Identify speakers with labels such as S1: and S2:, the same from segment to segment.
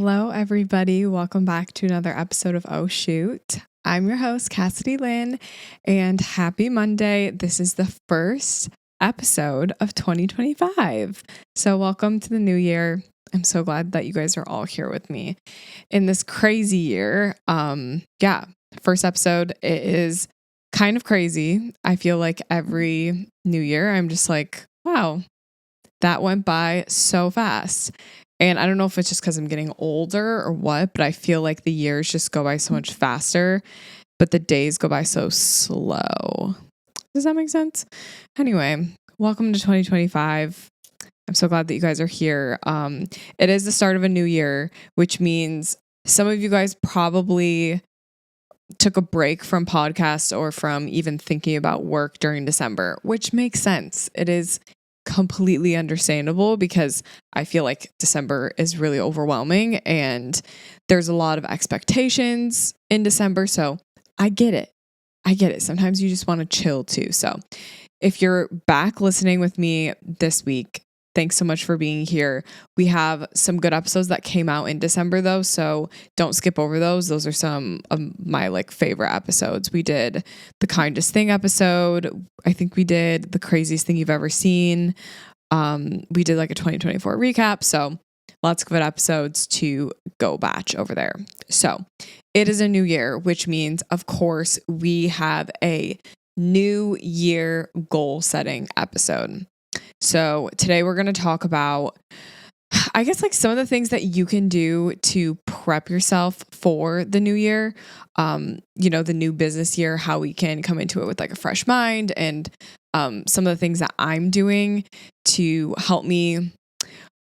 S1: Hello, everybody. Welcome back to another episode of AfterShoot. I'm your host, Cassidy Lynne, and happy Monday. This is the first episode of 2025. So welcome to the new year. I'm so glad that you guys are all here with me in this crazy year. First episode. It is kind of crazy. I feel like every new year, I'm just like, wow, that went by so fast. And I don't know if it's just because I'm getting older or what, but I feel like the years just go by so much faster, but the days go by so slow. Does that make sense? Anyway, welcome to 2025. I'm so glad that you guys are here. It is the start of a new year, which means some of you guys probably took a break from podcasts or from even thinking about work during December, which makes sense. It is completely understandable because I feel like December is really overwhelming and there's a lot of expectations in December. So I get it. Sometimes you just want to chill too. So if you're back listening with me this week, thanks so much for being here. We have some good episodes that came out in December though, so don't skip over those. Those are some of my favorite episodes. We did the kindest thing episode. I think we did the craziest thing you've ever seen. We did a 2024 recap. So lots of good episodes to go batch over there. So it is a new year, which means of course we have a new year goal setting episode. So today we're going to talk about, I guess, some of the things that you can do to prep yourself for the new year, the new business year, how we can come into it with a fresh mind and some of the things that I'm doing to help me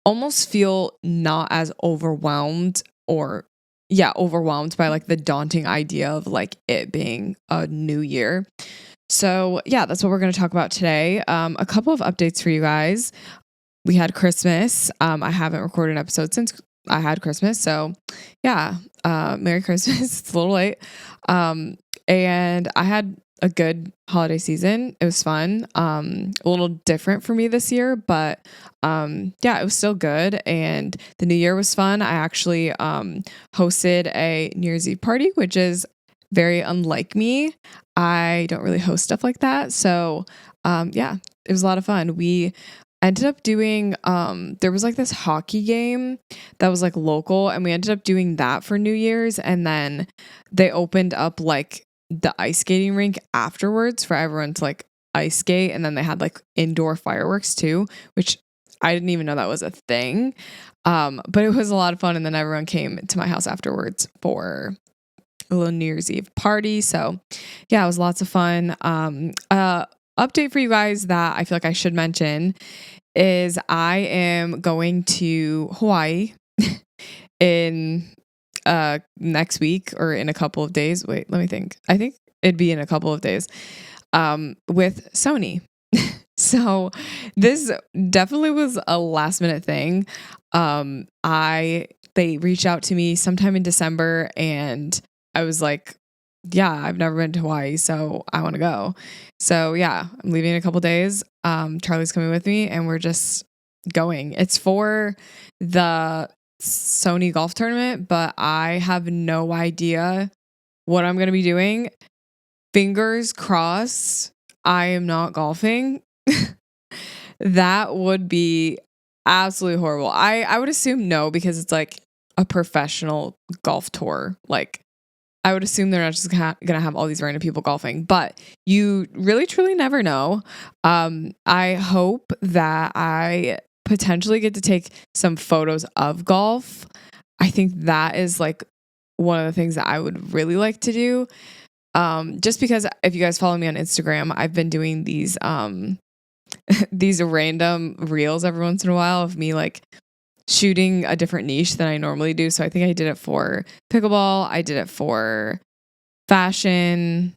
S1: almost feel not as overwhelmed by the daunting idea of it being a new year. So yeah, that's what we're going to talk about today. A couple of updates for you guys. We had Christmas. I haven't recorded an episode since I had Christmas. So yeah, Merry Christmas. It's a little late. And I had a good holiday season. It was fun. A little different for me this year, but it was still good. And the new year was fun. I actually hosted a New Year's Eve party, which is very unlike me. I don't really host stuff like that. So, it was a lot of fun. We ended up doing, there was this hockey game that was local, and we ended up doing that for New Year's. And then they opened up the ice skating rink afterwards for everyone to ice skate. And then they had indoor fireworks too, which I didn't even know that was a thing. But it was a lot of fun. And then everyone came to my house afterwards for a little New Year's Eve party. So yeah, it was lots of fun. Update for you guys that I feel like I should mention is I am going to Hawaii in next week or in a couple of days. Wait, let me think. I think it'd be in a couple of days with Sony. So this definitely was a last minute thing. They reached out to me sometime in December and I was like, yeah, I've never been to Hawaii, so I want to go. So yeah, I'm leaving in a couple days. Charlie's coming with me and we're just going. It's for the Sony golf tournament, but I have no idea what I'm going to be doing. Fingers crossed, I am not golfing. That would be absolutely horrible. I would assume no, because it's a professional golf tour. I would assume they're not just going to have all these random people golfing, but you really, truly never know. I hope that I potentially get to take some photos of golf. I think that is one of the things that I would really like to do. Just because if you guys follow me on Instagram, I've been doing these random reels every once in a while of me shooting a different niche than I normally do. So I think I did it for pickleball. I did it for fashion.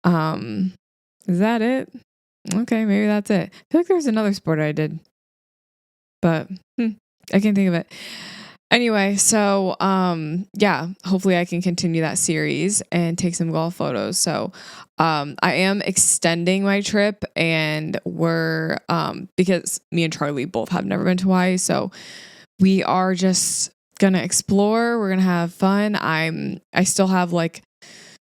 S1: Is that it? Okay, maybe that's it. I feel like there was another sport I did, but I can't think of it. Anyway, so hopefully I can continue that series and take some golf photos. So I am extending my trip, and we're because me and Charlie both have never been to Hawaii, so we are just going to explore. We're going to have fun. I still have like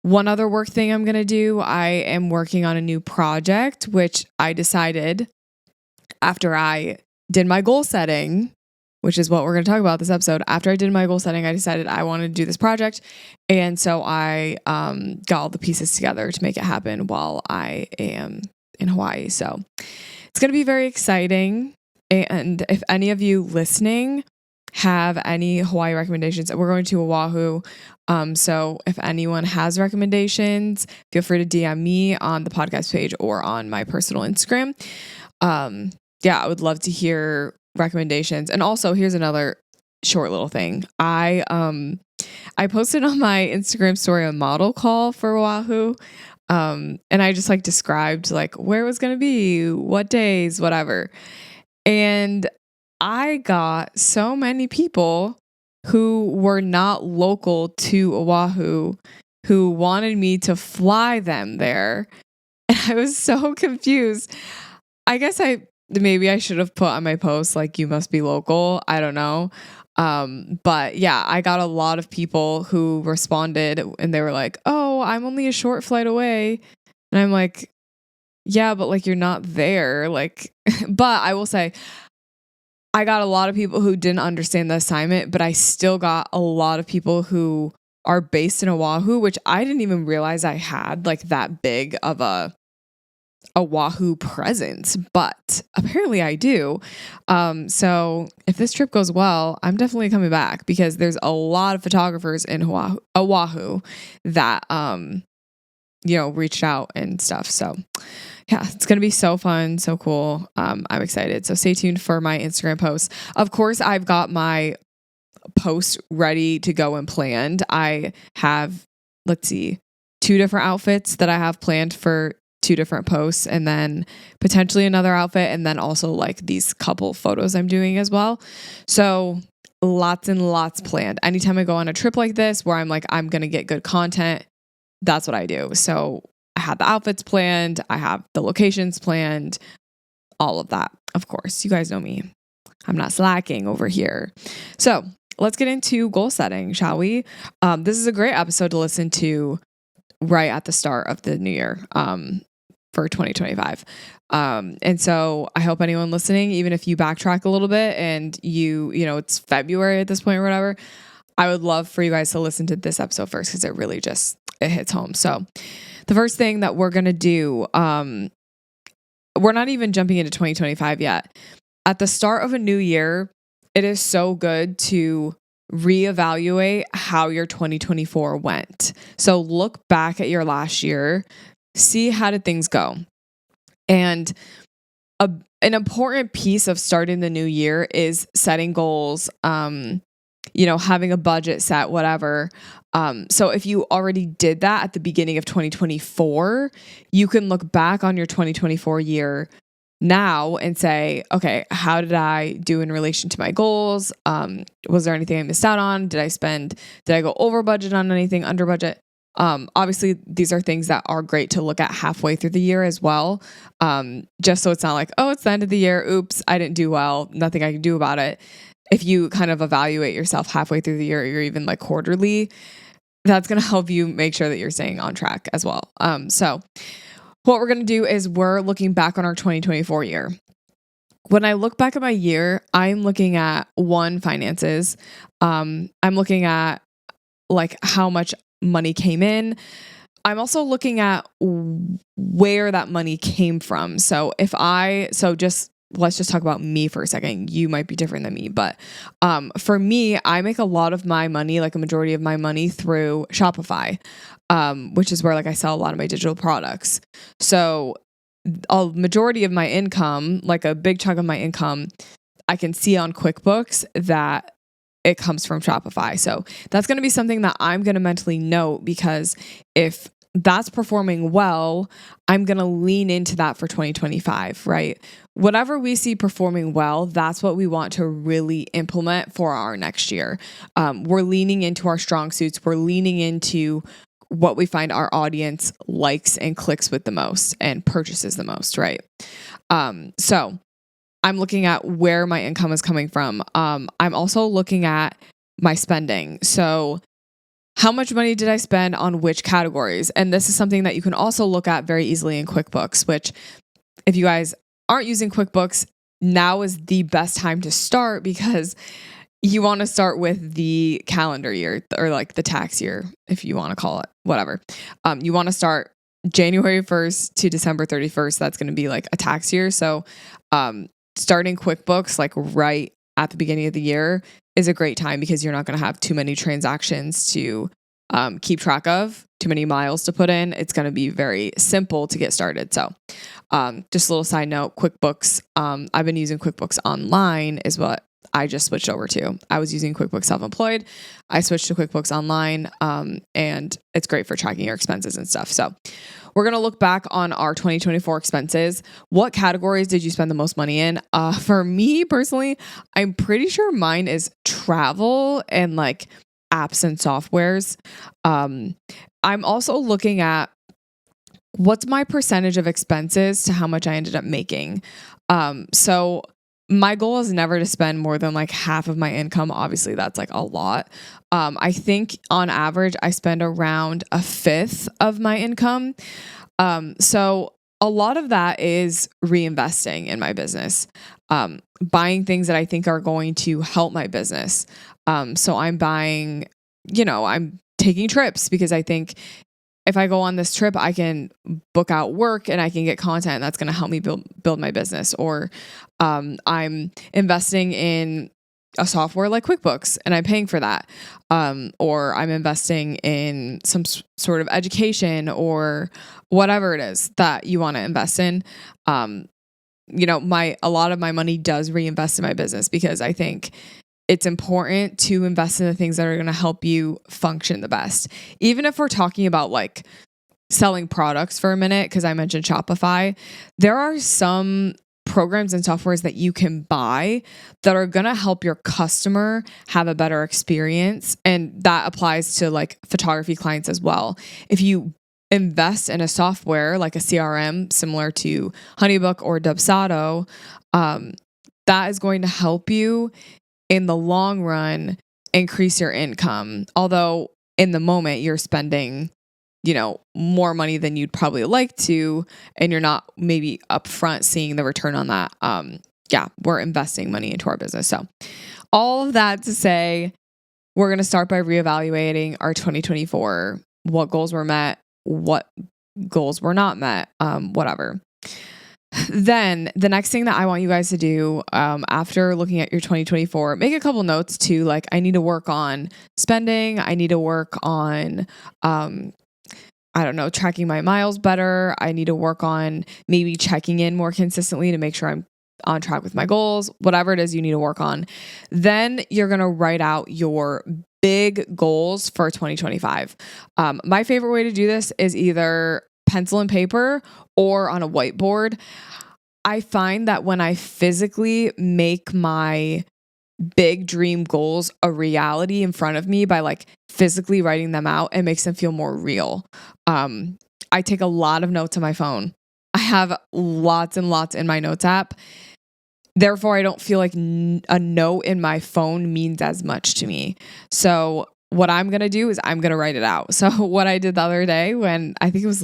S1: one other work thing I'm going to do. I am working on a new project, which I decided after I did my goal setting, which is what we're going to talk about this episode. After I did my goal setting, I decided I wanted to do this project. And so I got all the pieces together to make it happen while I am in Hawaii. So it's going to be very exciting. And if any of you listening have any Hawaii recommendations, we're going to Oahu. So if anyone has recommendations, feel free to DM me on the podcast page or on my personal Instagram. I would love to hear recommendations. And also, here's another short little thing. I posted on my Instagram story a model call for Oahu. And I just like described like where it was going to be, what days, whatever. And I got so many people who were not local to Oahu who wanted me to fly them there. And I was so confused. I guess maybe I should have put on my post, like, you must be local. I don't know. But yeah, I got a lot of people who responded and they were like, oh, I'm only a short flight away. And I'm like, yeah, but like, you're not there. Like, but I will say, I got a lot of people who didn't understand the assignment, but I still got a lot of people who are based in Oahu, which I didn't even realize I had like that big of a Oahu presence, but apparently I do. So if this trip goes well, I'm definitely coming back because there's a lot of photographers in Oahu that, reached out and stuff. So yeah, it's going to be so fun. So cool. I'm excited. So stay tuned for my Instagram posts. Of course, I've got my post ready to go and planned. I have, 2 different outfits that I have planned for 2 different posts, and then potentially another outfit, and then also like these couple photos I'm doing as well. So lots and lots planned. Anytime I go on a trip like this where I'm like, I'm going to get good content, that's what I do. So I have the outfits planned. I have the locations planned, all of that. Of course, you guys know me. I'm not slacking over here. So let's get into goal setting, shall we? This is a great episode to listen to right at the start of the new year. For 2025. And so I hope anyone listening, even if you backtrack a little bit and it's February at this point or whatever, I would love for you guys to listen to this episode first because it really it hits home. So the first thing that we're going to do, we're not even jumping into 2025 yet. At the start of a new year, it is so good to reevaluate how your 2024 went. So look back at your last year, see how did things go. And an important piece of starting the new year is setting goals, having a budget set, whatever. So if you already did that at the beginning of 2024, you can look back on your 2024 year now and say, okay, how did I do in relation to my goals? Was there anything I missed out on? Did I go over budget on anything, under budget? Obviously these are things that are great to look at halfway through the year as well. Just so it's not like, oh, it's the end of the year. Oops, I didn't do well. Nothing I can do about it. If you kind of evaluate yourself halfway through the year, or even like quarterly, that's going to help you make sure that you're staying on track as well. So what we're going to do is we're looking back on our 2024 year. When I look back at my year, I'm looking at finances. I'm looking at like how much money came in. I'm also looking at where that money came from. Let's just talk about me for a second. You might be different than me, but for me, I make a lot of my money, like a majority of my money, through Shopify, which is where like I sell a lot of my digital products. So a majority of my income, like a big chunk of my income, I can see on QuickBooks that it comes from Shopify. So that's going to be something that I'm going to mentally note, because if that's performing well, I'm going to lean into that for 2025, right? Whatever we see performing well, that's what we want to really implement for our next year. We're leaning into our strong suits. We're leaning into what we find our audience likes and clicks with the most and purchases the most, right? So I'm looking at where my income is coming from. I'm also looking at my spending. So how much money did I spend on which categories? And this is something that you can also look at very easily in QuickBooks, which if you guys aren't using QuickBooks, now is the best time to start because you want to start with the calendar year or like the tax year, if you want to call it, whatever. You want to start January 1st to December 31st. That's going to be like a tax year. So starting QuickBooks like right at the beginning of the year is a great time because you're not going to have too many transactions to keep track of, too many miles to put in. It's going to be very simple to get started. So just a little side note, QuickBooks, I've been using QuickBooks Online is what I just switched over to. I was using QuickBooks Self-Employed. I switched to QuickBooks Online, and it's great for tracking your expenses and stuff. So we're going to look back on our 2024 expenses. What categories did you spend the most money in? For me personally, I'm pretty sure mine is travel and like apps and softwares. I'm also looking at what's my percentage of expenses to how much I ended up making. So my goal is never to spend more than like half of my income. Obviously, that's like a lot. I think on average, I spend around a fifth of my income. So a lot of that is reinvesting in my business, buying things that I think are going to help my business. So I'm buying, I'm taking trips because I think if I go on this trip, I can book out work and I can get content that's going to help me build my business. Or I'm investing in a software like QuickBooks and I'm paying for that. Or I'm investing in some sort of education or whatever it is that you want to invest in. A lot of my money does reinvest in my business because I think it's important to invest in the things that are going to help you function the best. Even if we're talking about like selling products for a minute, because I mentioned Shopify, there are some programs and softwares that you can buy that are going to help your customer have a better experience. And that applies to like photography clients as well. If you invest in a software like a CRM similar to Honeybook or Dubsado, that is going to help you in the long run increase your income. Although in the moment you're spending, more money than you'd probably like to, and you're not maybe upfront seeing the return on that. We're investing money into our business. So all of that to say, we're going to start by reevaluating our 2024, what goals were met, what goals were not met, whatever. Then the next thing that I want you guys to do after looking at your 2024, make a couple notes too. Like I need to work on spending. I need to work on, tracking my miles better. I need to work on maybe checking in more consistently to make sure I'm on track with my goals, whatever it is you need to work on. Then you're going to write out your big goals for 2025. My favorite way to do this is either pencil and paper or on a whiteboard. I find that when I physically make my big dream goals a reality in front of me by like physically writing them out, it makes them feel more real. I take a lot of notes on my phone. I have lots and lots in my notes app. Therefore, I don't feel like a note in my phone means as much to me. So what I'm going to do is I'm going to write it out. So what I did the other day when I think it was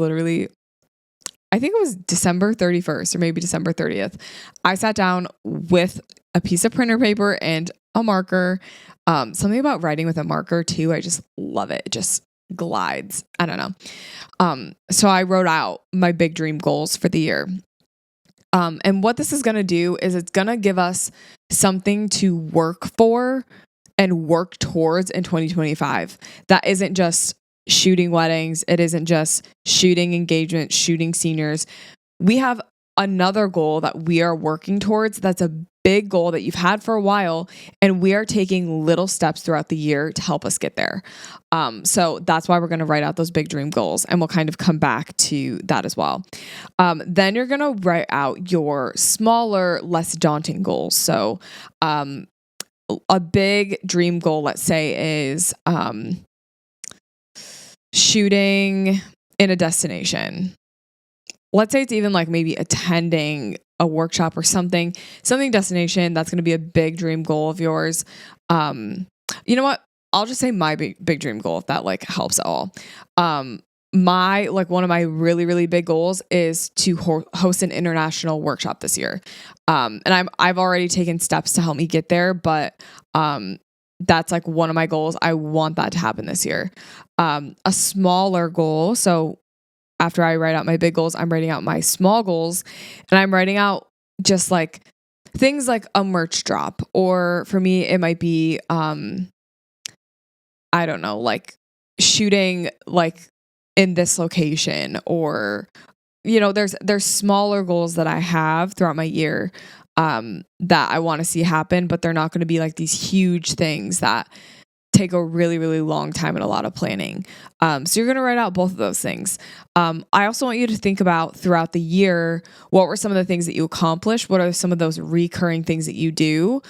S1: December 31st or maybe December 30th, I sat down with a piece of printer paper and a marker. Something about writing with a marker too. I just love it. It just glides. I don't know. So I wrote out my big dream goals for the year. And what this is going to do is it's going to give us something to work for and work towards in 2025. That isn't just shooting weddings. It isn't just shooting engagements, shooting seniors. We have another goal that we are working towards. That's a big goal that you've had for a while, and we are taking little steps throughout the year to help us get there. So that's why we're going to write out those big dream goals, and we'll kind of come back to that as well. Then you're going to write out your smaller, less daunting goals. So a big dream goal, let's say, is shooting in a destination. Let's say it's even like maybe attending a workshop or something destination. That's going to be a big dream goal of yours. you know what? I'll just say my big dream goal, if that like helps at all. My like one of my really, really big goals is to host an international workshop this year. And I've already taken steps to help me get there, but that's like one of my goals. I want that to happen this year. A smaller goal. So after I write out my big goals, I'm writing out my small goals, and I'm writing out just like things like a merch drop, or for me, it might be, I don't know, like shooting like in this location, or, you know, there's smaller goals that I have throughout my year, that I want to see happen, but they're not going to be like these huge things that take a really, really long time and a lot of planning. So you're going to write out both of those things. I also want you to think about throughout the year, what were some of the things that you accomplished? What are some of those recurring things that you do?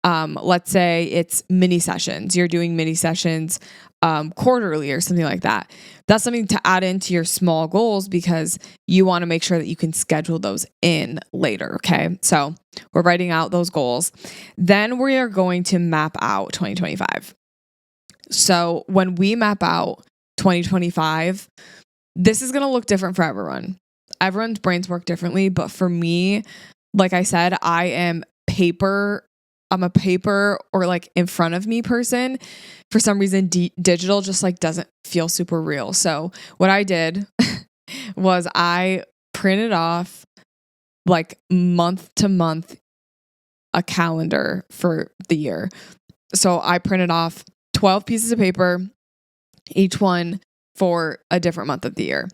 S1: Let's say it's mini sessions. You're doing mini sessions quarterly or something like that. That's something to add into your small goals, because you want to make sure that you can schedule those in later. Okay. So we're writing out those goals. Then we are going to map out 2025. So when we map out 2025, this is going to look different for everyone. Everyone's brains work differently. But for me, like I said, I'm a paper or like in front of me person. For some reason, digital just like doesn't feel super real. So what I did was I printed off like month to month a calendar for the year. So I printed off 12 pieces of paper, each one for a different month of the year.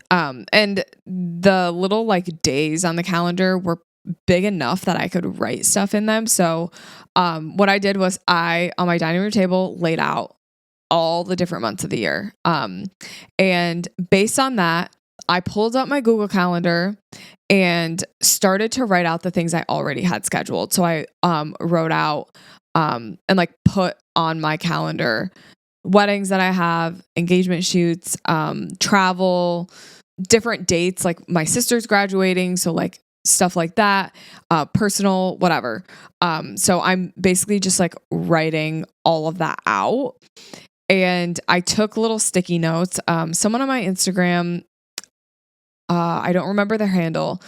S1: And the little like days on the calendar were big enough that I could write stuff in them. So what I did was on my dining room table, laid out all the different months of the year. And based on that, I pulled up my Google Calendar and started to write out the things I already had scheduled. So I wrote out and like put on my calendar weddings that I have, engagement shoots, travel, different dates, like my sister's graduating. So like stuff like that, personal, whatever. So I'm basically just like writing all of that out. And I took little sticky notes. Someone on my Instagram, I don't remember their handle.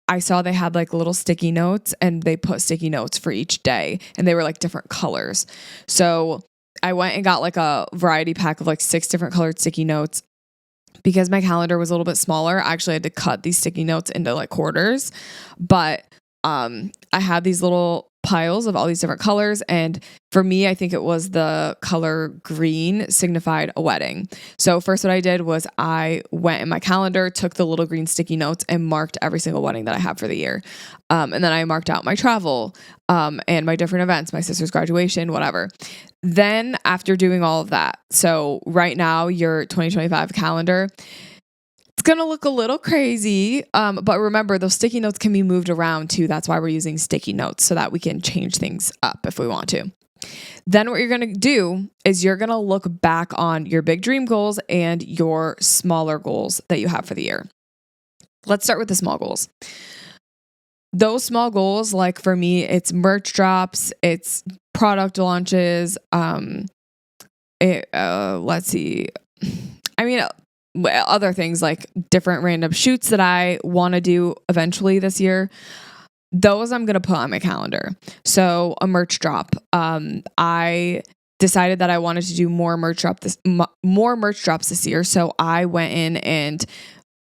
S1: I saw they had like little sticky notes, and they put sticky notes for each day, and they were like different colors. So I went and got like a variety pack of like 6 different colored sticky notes. Because my calendar was a little bit smaller, I actually had to cut these sticky notes into like quarters. But I had these little piles of all these different colors. And for me, I think it was the color green signified a wedding. So first what I did was I went in my calendar, took the little green sticky notes, and marked every single wedding that I have for the year. And then I marked out my travel and my different events, my sister's graduation, whatever. Then after doing all of that, so right now your 2025 calendar, it's going to look a little crazy. But remember, those sticky notes can be moved around too. That's why we're using sticky notes, so that we can change things up if we want to. Then what you're going to do is you're going to look back on your big dream goals and your smaller goals that you have for the year. Let's start with the small goals. Those small goals, like for me, it's merch drops, it's product launches. Let's see. I mean, other things like different random shoots that I want to do eventually this year. Those I'm going to put on my calendar. So a merch drop. I decided that I wanted to do more merch drops this year. So I went in and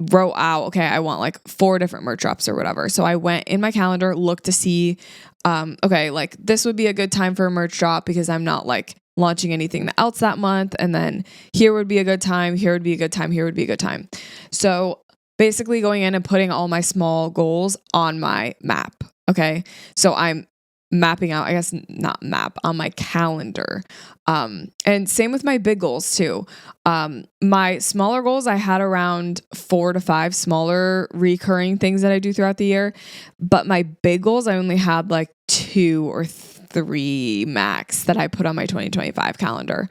S1: wrote out, okay, I want like 4 different merch drops or whatever. So I went in my calendar, looked to see, okay, like this would be a good time for a merch drop because I'm not like launching anything else that month. And then here would be a good time. Here would be a good time. Here would be a good time. So basically going in and putting all my small goals on my map. Okay. So I'm mapping out, I guess not map, on my calendar. And same with my big goals too. My smaller goals, I had around 4 to 5 smaller recurring things that I do throughout the year. But my big goals, I only had like 2 or 3 max that I put on my 2025 calendar.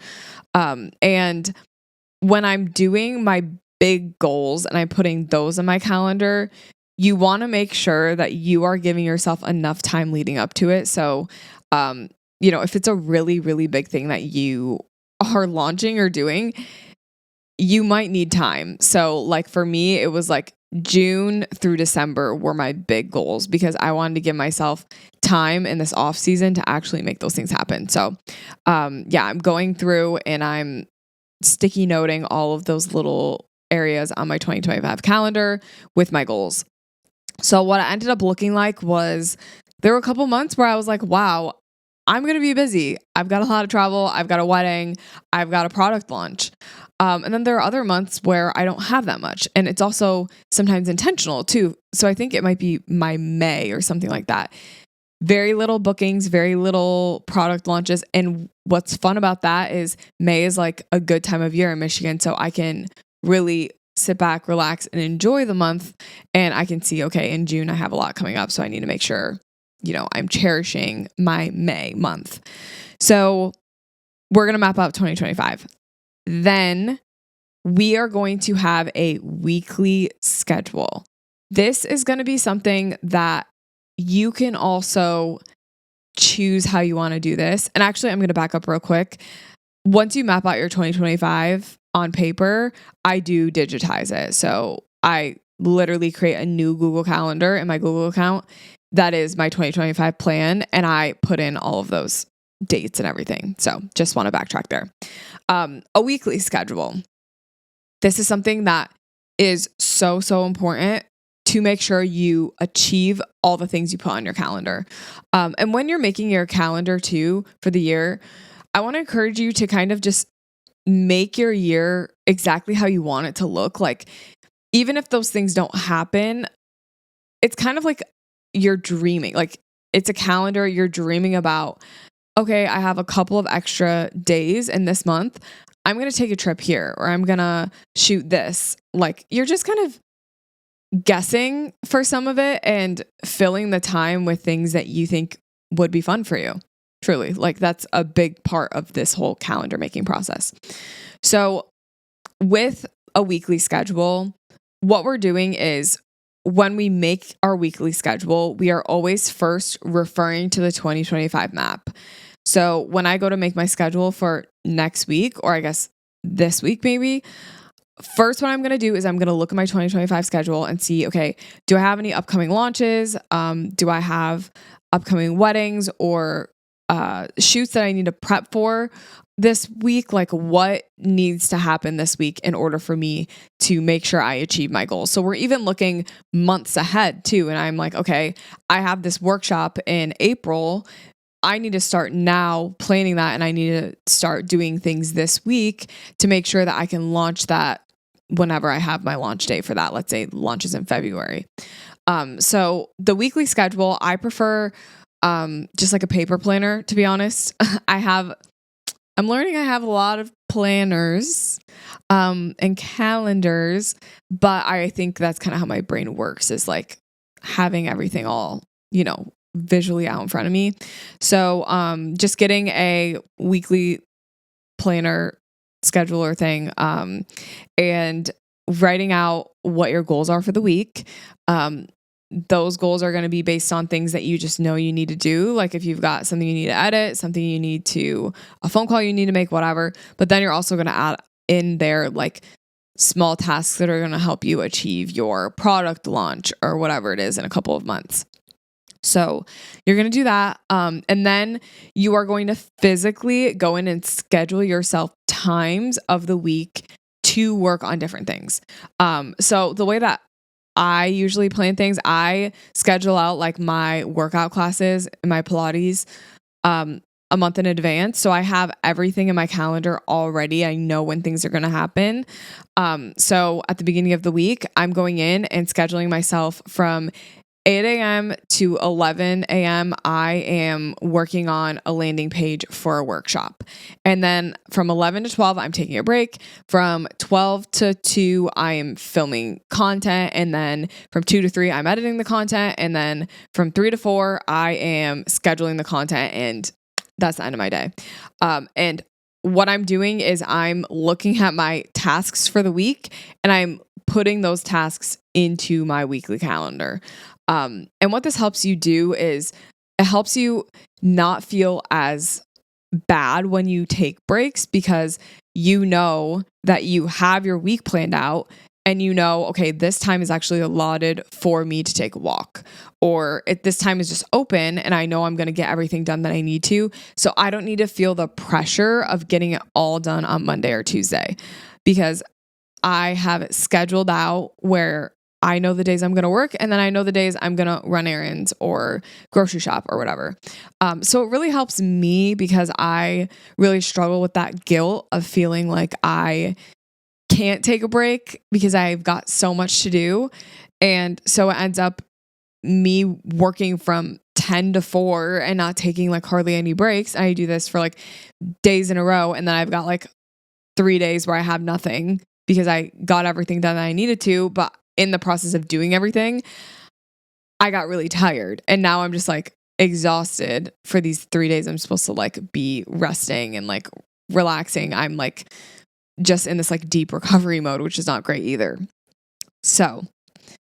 S1: And when I'm doing my big goals and I'm putting those on my calendar, you want to make sure that you are giving yourself enough time leading up to it. So if it's a really, really big thing that you are launching or doing, you might need time. So like for me, it was like June through December were my big goals because I wanted to give myself time in this off season to actually make those things happen. So, I'm going through and I'm sticky noting all of those little areas on my 2025 calendar with my goals. So what it ended up looking like was there were a couple months where I was like, wow, I'm going to be busy. I've got a lot of travel. I've got a wedding. I've got a product launch. And then there are other months where I don't have that much. And it's also sometimes intentional too. So I think it might be my May or something like that. Very little bookings, very little product launches. And what's fun about that is May is like a good time of year in Michigan. So I can really sit back, relax, and enjoy the month. And I can see, okay, in June, I have a lot coming up. So I need to make sure, I'm cherishing my May month. So we're going to map out 2025. Then we are going to have a weekly schedule. This is going to be something that you can also choose how you want to do this. And actually, I'm going to back up real quick. Once you map out your 2025 on paper, I do digitize it. So I literally create a new Google Calendar in my Google account. That is my 2025 plan. And I put in all of those dates and everything. So just want to backtrack there. A weekly schedule. This is something that is so, so important to make sure you achieve all the things you put on your calendar. And when you're making your calendar too for the year, I want to encourage you to kind of just make your year exactly how you want it to look. Like, even if those things don't happen, it's kind of like you're dreaming. Like, it's a calendar you're dreaming about. Okay, I have a couple of extra days in this month. I'm going to take a trip here, or I'm going to shoot this. Like, you're just kind of guessing for some of it and filling the time with things that you think would be fun for you. Truly, like that's a big part of this whole calendar making process. So with a weekly schedule, what we're doing is when we make our weekly schedule, we are always first referring to the 2025 map. So when I go to make my schedule for next week, or I guess this week maybe, first, what I'm going to do is I'm going to look at my 2025 schedule and see, okay, do I have any upcoming launches? Do I have upcoming weddings or shoots that I need to prep for this week? Like, what needs to happen this week in order for me to make sure I achieve my goals? So we're even looking months ahead too. And I'm like, okay, I have this workshop in April. I need to start now planning that, and I need to start doing things this week to make sure that I can launch that whenever I have my launch day for that. Let's say launches in February. So the weekly schedule, I prefer just like a paper planner, to be honest. I'm learning I have a lot of planners and calendars, but I think that's kind of how my brain works, is like having everything all, visually out in front of me. So just getting a weekly planner scheduler thing and writing out what your goals are for the week. Those goals are going to be based on things that you just know you need to do. Like if you've got something you need to edit, something you need to, a phone call you need to make, whatever. But then you're also going to add in there like small tasks that are going to help you achieve your product launch or whatever it is in a couple of months. So you're going to do that. And then you are going to physically go in and schedule yourself times of the week to work on different things. So the way that I usually plan things, I schedule out like my workout classes and my Pilates a month in advance. So I have everything in my calendar already. I know when things are going to happen. So at the beginning of the week, I'm going in and scheduling myself from 8 a.m. to 11 a.m. I am working on a landing page for a workshop. And then from 11 to 12, I'm taking a break. From 12 to 2, I am filming content. And then from 2 to 3, I'm editing the content. And then from 3 to 4, I am scheduling the content. And that's the end of my day. And what I'm doing is I'm looking at my tasks for the week and I'm putting those tasks into my weekly calendar. And what this helps you do is it helps you not feel as bad when you take breaks, because you know that you have your week planned out and you know, okay, this time is actually allotted for me to take a walk, or this time is just open and I know I'm going to get everything done that I need to. So I don't need to feel the pressure of getting it all done on Monday or Tuesday, because I have it scheduled out where I know the days I'm going to work, and then I know the days I'm going to run errands or grocery shop or whatever. So it really helps me, because I really struggle with that guilt of feeling like I can't take a break because I've got so much to do. And so it ends up me working from 10 to 4 and not taking like hardly any breaks. I do this for like days in a row, and then I've got like 3 days where I have nothing because I got everything done that I needed to. But in the process of doing everything, I got really tired. And now I'm just like exhausted for these 3 days. I'm supposed to like be resting and like relaxing. I'm like just in this like deep recovery mode, which is not great either. So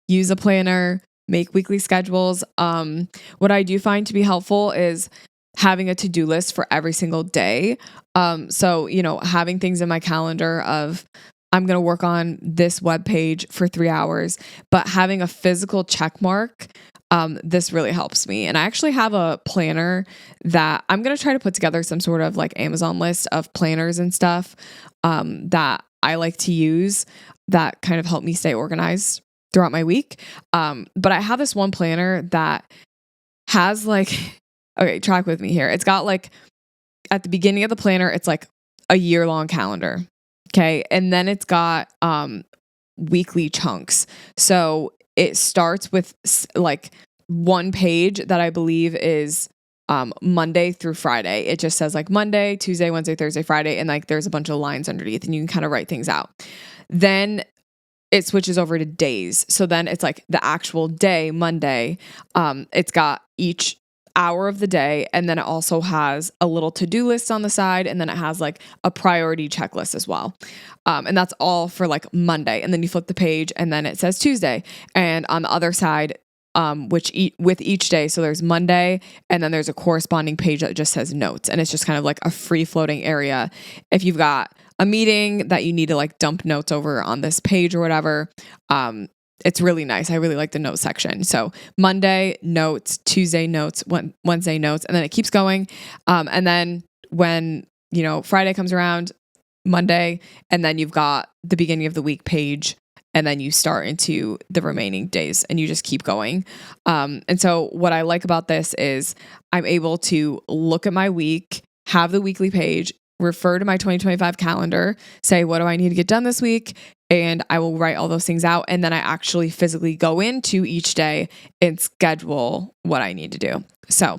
S1: use a planner, make weekly schedules. What I do find to be helpful is having a to-do list for every single day. So, having things in my calendar of, I'm going to work on this web page for 3 hours, but having a physical check mark, this really helps me. And I actually have a planner that I'm going to try to put together some sort of like Amazon list of planners and stuff that I like to use that kind of help me stay organized throughout my week. But I have this one planner that has like, okay, track with me here. It's got like, at the beginning of the planner, it's like a year-long calendar. Okay. And then it's got weekly chunks. So it starts with like one page that I believe is Monday through Friday. It just says like Monday, Tuesday, Wednesday, Thursday, Friday. And like there's a bunch of lines underneath and you can kind of write things out. Then it switches over to days. So then it's like the actual day, Monday. It's got each hour of the day, and then it also has a little to-do list on the side, and then it has like a priority checklist as well. And that's all for like Monday. And then you flip the page and then it says Tuesday. And on the other side, with each day, so there's Monday, and then there's a corresponding page that just says notes, and it's just kind of like a free floating area. If you've got a meeting that you need to like dump notes over on this page or whatever, it's really nice. I really like the notes section. So Monday notes, Tuesday notes, Wednesday notes, and then it keeps going. And then when, Friday comes around, Monday, and then you've got the beginning of the week page, and then you start into the remaining days and you just keep going. And so what I like about this is I'm able to look at my week, have the weekly page, refer to my 2025 calendar, say, what do I need to get done this week? And I will write all those things out. And then I actually physically go into each day and schedule what I need to do. So,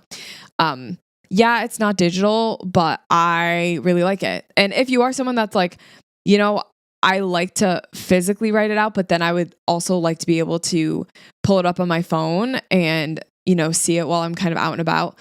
S1: yeah, it's not digital, but I really like it. And if you are someone that's like, I like to physically write it out, but then I would also like to be able to pull it up on my phone and, see it while I'm kind of out and about,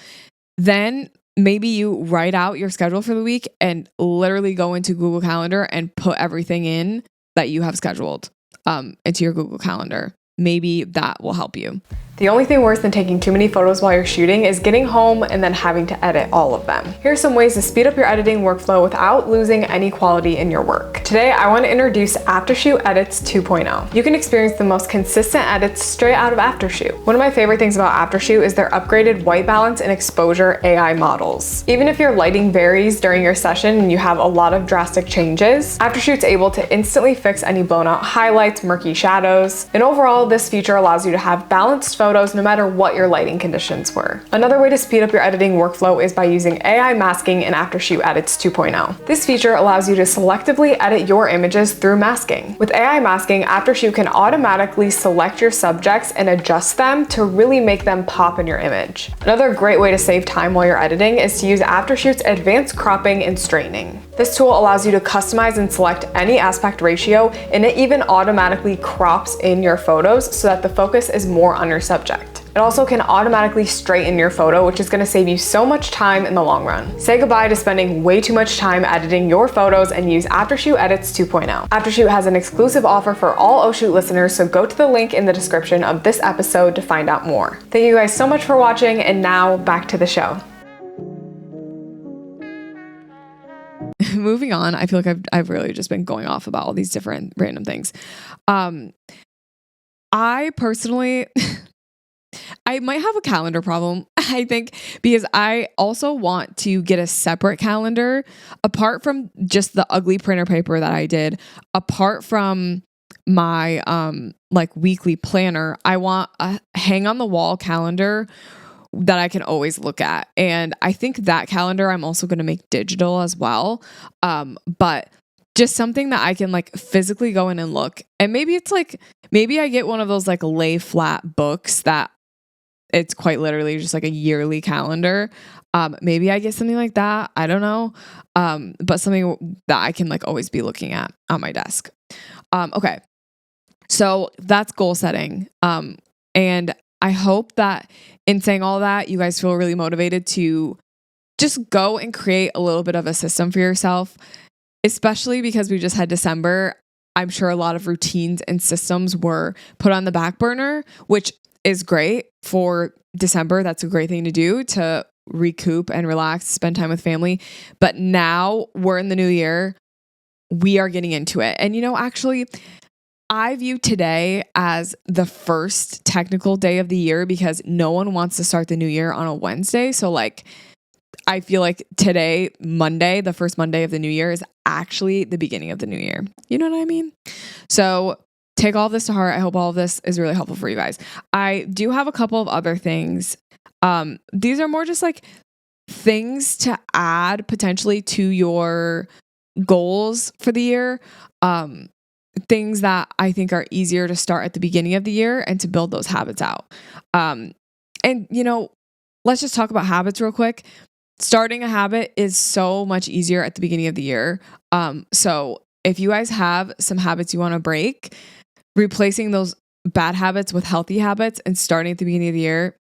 S1: then maybe you write out your schedule for the week and literally go into Google Calendar and put everything in that you have scheduled into your Google Calendar. Maybe that will help you. The only thing worse than taking too many photos while you're shooting is getting home and then having to edit all of them. Here are some ways to speed up your editing workflow without losing any quality in your work. Today, I want to introduce AfterShoot Edits 2.0. You can experience the most consistent edits straight out of AfterShoot. One of my favorite things about AfterShoot is their upgraded white balance and exposure AI models. Even if your lighting varies during your session and you have a lot of drastic changes, AfterShoot's able to instantly fix any blown out highlights, murky shadows, and overall, this feature allows you to have balanced photos no matter what your lighting conditions were. Another way to speed up your editing workflow is by using AI masking in AfterShoot Edits 2.0. This feature allows you to selectively edit your images through masking. With AI masking, AfterShoot can automatically select your subjects and adjust them to really make them pop in your image. Another great way to save time while you're editing is to use AfterShoot's advanced cropping and straightening. This tool allows you to customize and select any aspect ratio, and it even automatically crops in your photos so that the focus is more on your subject. It also can automatically straighten your photo, which is going to save you so much time in the long run. Say goodbye to spending way too much time editing your photos and use AfterShoot Edits 2.0. AfterShoot has an exclusive offer for all AfterShoot listeners, so go to the link in the description of this episode to find out more. Thank you guys so much for watching, and now back to the show. moving on. I feel like I've really just been going off about all these different random things. I personally, I might have a calendar problem, I think, because I also want to get a separate calendar apart from just the ugly printer paper that I did, apart from my like weekly planner. I want a hang on the wall calendar that I can always look at. And I think that calendar I'm also going to make digital as well. But just something that I can like physically go in and look. And maybe it's like, maybe I get one of those like lay flat books that it's quite literally just like a yearly calendar. Maybe I get something like that. I don't know. But something that I can like always be looking at on my desk. Okay. So that's goal setting. And I hope that in saying all that, you guys feel really motivated to just go and create a little bit of a system for yourself, especially because we just had December. I'm sure a lot of routines and systems were put on the back burner, which is great for December. That's a great thing to do to recoup and relax, spend time with family. But now we're in the new year. We are getting into it. And actually, I view today as the first technical day of the year because no one wants to start the new year on a Wednesday. So like, I feel like today, Monday, the first Monday of the new year is actually the beginning of the new year. You know what I mean? So take all this to heart. I hope all of this is really helpful for you guys. I do have a couple of other things. These are more just like things to add potentially to your goals for the year. Things that I think are easier to start at the beginning of the year and to build those habits out. And let's just talk about habits real quick. Starting a habit is so much easier at the beginning of the year. So if you guys have some habits you want to break, replacing those bad habits with healthy habits and starting at the beginning of the year,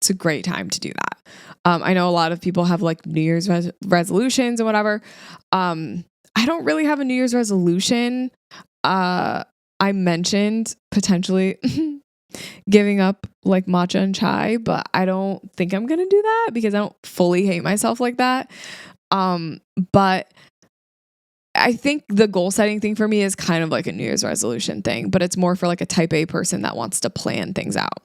S1: it's a great time to do that. I know a lot of people have like New Year's resolutions and whatever. I don't really have a New Year's resolution. I mentioned potentially giving up like matcha and chai, but I don't think I'm going to do that because I don't fully hate myself like that. But I think the goal setting thing for me is kind of like a New Year's resolution thing, but it's more for like a type A person that wants to plan things out.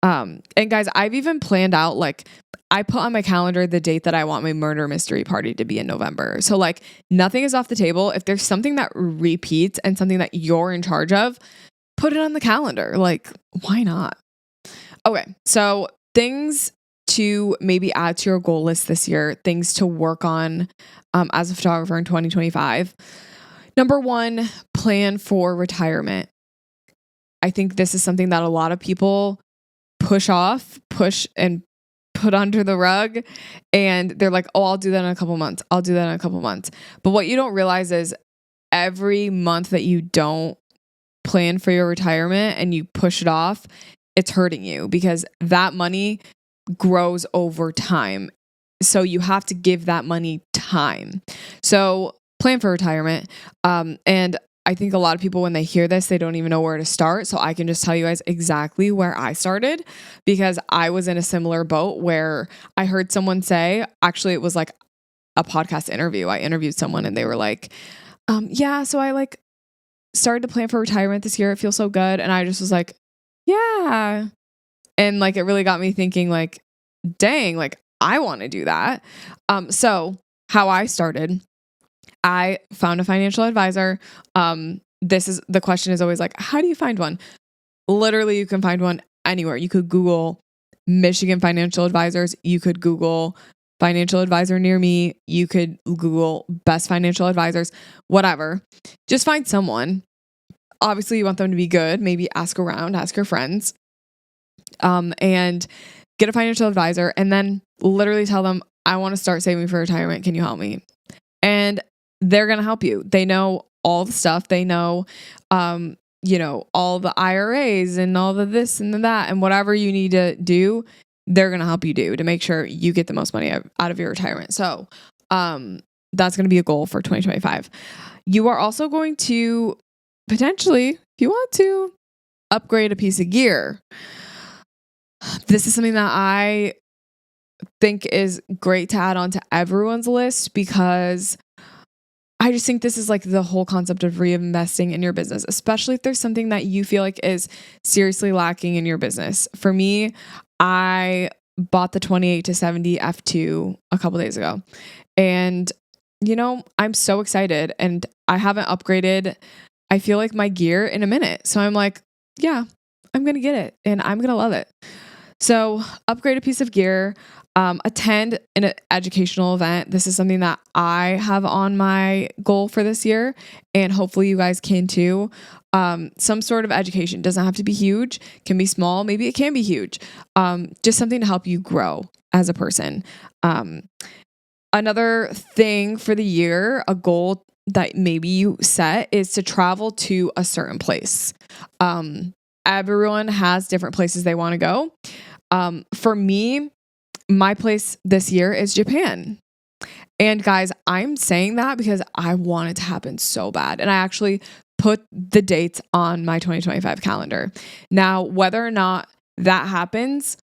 S1: And guys, I've even planned out, like I put on my calendar the date that I want my murder mystery party to be in November. So like nothing is off the table. If there's something that repeats and something that you're in charge of, put it on the calendar. Like, why not? Okay. So things to maybe add to your goal list this year, things to work on as a photographer in 2025. Number one, plan for retirement. I think this is something that a lot of people push and put under the rug. And they're like, oh, I'll do that in a couple months. I'll do that in a couple months. But what you don't realize is every month that you don't plan for your retirement and you push it off, it's hurting you because that money grows over time. So you have to give that money time. So plan for retirement. And I think a lot of people, when they hear this, they don't even know where to start. So I can just tell you guys exactly where I started because I was in a similar boat where I heard someone say, actually, it was like a podcast interview. I interviewed someone and they were like, yeah, so I like started to plan for retirement this year. It feels so good. And I just was like, yeah. And like, it really got me thinking like, dang, like I want to do that. So how I started, I found a financial advisor. The question is always like, how do you find one? Literally, you can find one anywhere. You could Google Michigan financial advisors. You could Google financial advisor near me. You could Google best financial advisors, whatever. Just find someone. Obviously, you want them to be good. Maybe ask around, ask your friends, and get a financial advisor. And then literally tell them, I want to start saving for retirement. Can you help me? And they're going to help you. They know all the stuff. They know, all the IRAs and all the this and the that and whatever you need to do, they're going to help you do to make sure you get the most money out of your retirement. So, that's going to be a goal for 2025. You are also going to potentially, if you want to, upgrade a piece of gear. This is something that I think is great to add on to everyone's list because I just think this is like the whole concept of reinvesting in your business, especially if there's something that you feel like is seriously lacking in your business. For me, I bought the 28 to 70 F2 a couple days ago. And, I'm so excited, and I haven't upgraded, I feel like, my gear in a minute. So I'm like, yeah, I'm going to get it and I'm going to love it. So upgrade a piece of gear, attend an educational event. This is something that I have on my goal for this year, and hopefully you guys can too. Some sort of education doesn't have to be huge, can be small. Maybe it can be huge. Just something to help you grow as a person. Another thing for the year, a goal that maybe you set, is to travel to a certain place. Everyone has different places they want to go. For me, my place this year is Japan. And guys, I'm saying that because I want it to happen so bad. And I actually put the dates on my 2025 calendar. Now, whether or not that happens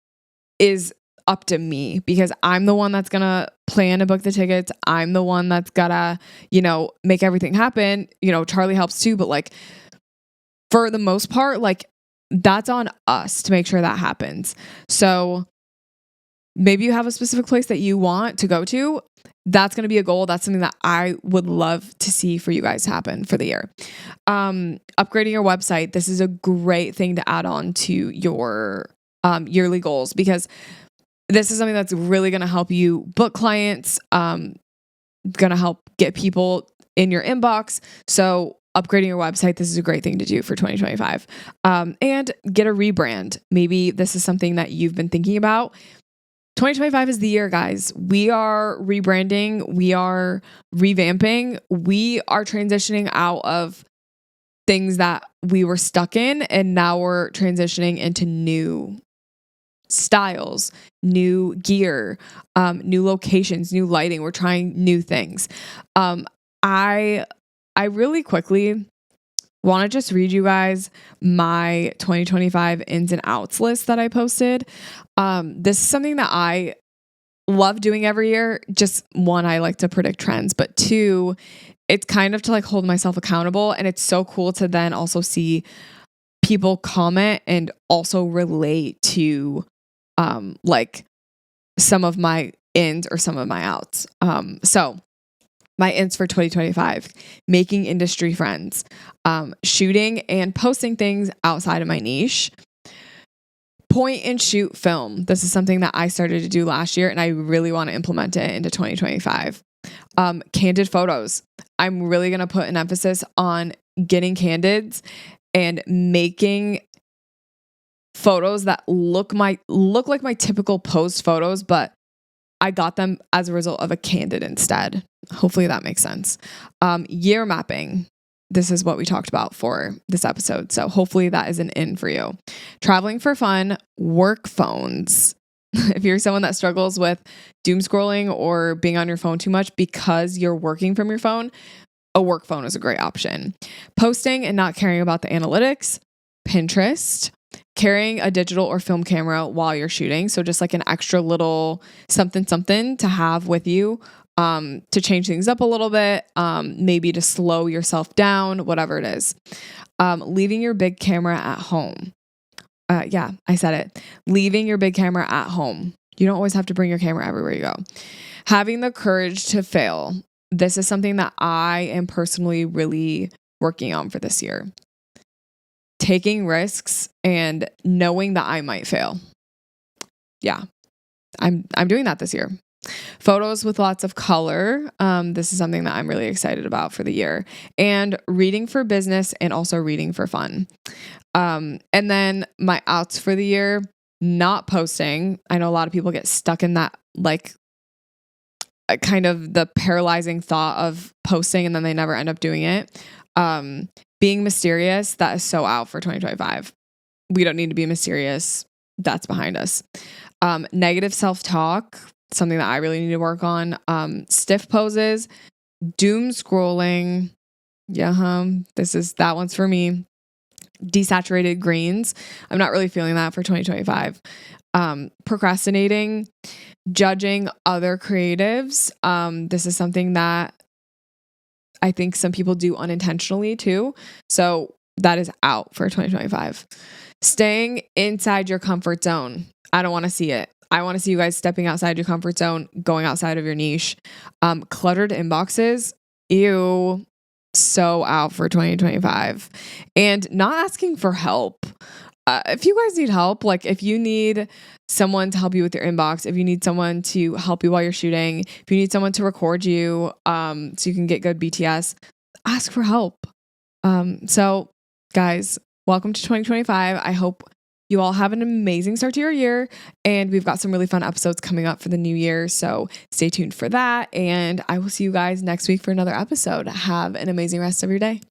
S1: is up to me, because I'm the one that's going to plan and book the tickets. I'm the one that's got to, make everything happen. Charlie helps too, but like, for the most part, like, that's on us to make sure that happens. So maybe you have a specific place that you want to go to. That's going to be a goal. That's something that I would love to see for you guys happen for the year. Upgrading your website. This is a great thing to add on to your yearly goals, because this is something that's really going to help you book clients, going to help get people in your inbox. So upgrading your website, this is a great thing to do for 2025. And get a rebrand. Maybe this is something that you've been thinking about. 2025 is the year, guys. We are rebranding. We are revamping. We are transitioning out of things that we were stuck in, and now we're transitioning into new styles, new gear, new locations, new lighting. We're trying new things. I really quickly want to just read you guys my 2025 ins and outs list that I posted. This is something that I love doing every year. Just one, I like to predict trends, but two, it's kind of to like hold myself accountable. And it's so cool to then also see people comment and also relate to like some of my ins or some of my outs. So my ins for 2025, making industry friends, shooting and posting things outside of my niche, point and shoot film. This is something that I started to do last year, and I really want to implement it into 2025. Candid photos. I'm really going to put an emphasis on getting candids and making photos that look like my typical post photos, but I got them as a result of a candid instead. Hopefully that makes sense. Year mapping. This is what we talked about for this episode. So hopefully that is an in for you. Traveling for fun, work phones. If you're someone that struggles with doom scrolling or being on your phone too much because you're working from your phone, a work phone is a great option. Posting and not caring about the analytics, Pinterest, carrying a digital or film camera while you're shooting. So just like an extra little something to have with you, to change things up a little bit, maybe to slow yourself down, whatever it is. Leaving your big camera at home. Yeah, I said it. Leaving your big camera at home. You don't always have to bring your camera everywhere you go. Having the courage to fail. This is something that I am personally really working on for this year. Taking risks and knowing that I might fail. Yeah, I'm doing that this year. Photos with lots of color. This is something that I'm really excited about for the year. And reading for business and also reading for fun. And then my outs for the year, not posting. I know a lot of people get stuck in that, like, kind of the paralyzing thought of posting and then they never end up doing it. Being mysterious, that is so out for 2025. We don't need to be mysterious. That's behind us. Negative self-talk, something that I really need to work on. Stiff poses, doom scrolling. Yeah, that one's for me. Desaturated greens. I'm not really feeling that for 2025. Procrastinating, judging other creatives. This is something that I think some people do unintentionally too. So that is out for 2025. Staying inside your comfort zone. I don't want to see it. I want to see you guys stepping outside your comfort zone, going outside of your niche. Cluttered inboxes. Ew. So out for 2025. And not asking for help. If you guys need help, like if you need someone to help you with your inbox, if you need someone to help you while you're shooting, if you need someone to record you so you can get good BTS, ask for help. So guys, welcome to 2025. I hope you all have an amazing start to your year, and we've got some really fun episodes coming up for the new year. So stay tuned for that. And I will see you guys next week for another episode. Have an amazing rest of your day.